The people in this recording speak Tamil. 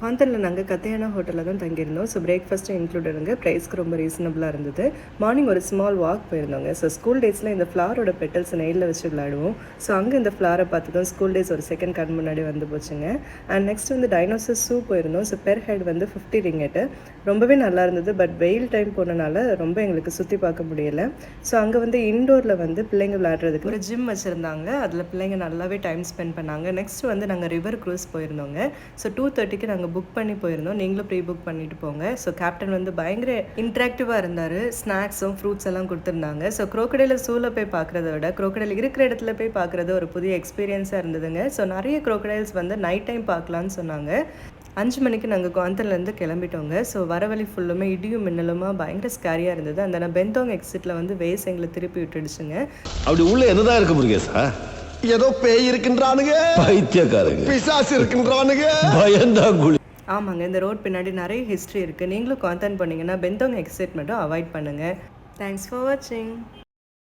குவாந்தனில் நாங்கள் கத்தையானா ஹோட்டலில் தான் தங்கியிருந்தோம். ஸோ பிரேக்ஃபாஸ்ட்டும் இன்க்ளூடடுங்க. ப்ரைஸ்க்கு ரொம்ப ரீசனபிளாக இருந்தது. மார்னிங் ஒரு ஸ்மால் வாக் போயிருந்தோங்க. ஸோ ஸ்கூல் டேஸில் இந்த ஃப்ளாரோட பெட்டல்ஸ் நெயிலில் வச்சு விளையாடுவோம். ஸோ அங்கே இந்த ஃப்ளாரை பார்த்ததும் ஸ்கூல் டேஸ் ஒரு செகண்ட் கண் முன்னாடி வந்து போச்சுங்க. அண்ட் நெக்ஸ்ட் வந்து டைனோசர் சூ போயிருந்தோம். ஸோ பெர் ஹெட் வந்து 50 ரிங்கெட்டு. ரொம்பவே நல்லா இருந்தது. பட் வெயில் டைம் போனனால ரொம்ப எங்களுக்கு சுற்றி பார்க்க முடியலை. ஸோ அங்கே வந்து இன்டோரில் வந்து பிள்ளைங்க விளையாடுறதுக்கு ஒரு ஜிம் வச்சுருந்தாங்க. அதில் பிள்ளைங்க நல்லாவே டைம் ஸ்பெண்ட் பண்ணாங்க. நெக்ஸ்ட் வந்து நாங்கள் ரிவர் க்ரூஸ் போயிருந்தோங்க. ஸோ 2:30க்கு நாங்கள் புக் பண்ணி போயிருந்தோம். நீங்களும் ப்ரீ புக் பண்ணிட்டு போங்க. ஸோ கேப்டன் வந்து பயங்கர இன்ட்ராக்டிவாக இருந்தார். ஸ்நாக்ஸும் ஃப்ரூட்ஸ் எல்லாம் கொடுத்துருந்தாங்க. ஸோ குரோக்கடைல சூவில் போய் பார்க்குறத விட குரோக்கடைல் இருக்கிற இடத்துல போய் பார்க்குறது ஒரு புதிய எக்ஸ்பீரியன்ஸாக இருந்ததுங்க. ஸோ நிறைய குரோக்கடைல்ஸ் வந்து நைட் டைம் பார்க்கலான்னு சொன்னாங்க. 5 மணிக்கு நாங்கள் குவாந்தன்லேருந்து கிளம்பிட்டோங்க. ஸோ வர வழி ஃபுல்லுமே இடியும் மின்னலுமா பயங்கர ஸ்கேரியாக இருந்தது. அந்த பெந்தோங் எக்ஸிட்டில் வந்து வேஸ் எங்களை திருப்பி விட்டுடுச்சுங்க. அப்படி உள்ள என்னதான் இருக்கு முருகேசா? ஏதோ பேய் இருக்கின்றானுங்க, பைத்தியக்காரங்க, பிசாசு இருக்கின்றானுங்க, பயந்தாங்குழி. ஆமாங்க, இந்த ரோட் பின்னாடி நிறைய ஹிஸ்ட்ரி இருக்குது. நீங்களும் குவாந்தன் பண்ணிங்கன்னா பெந்தோங் எக்ஸிட் மட்டும் அவாய்ட் பண்ணுங்கள். தேங்க்ஸ் ஃபார் வாட்சிங்.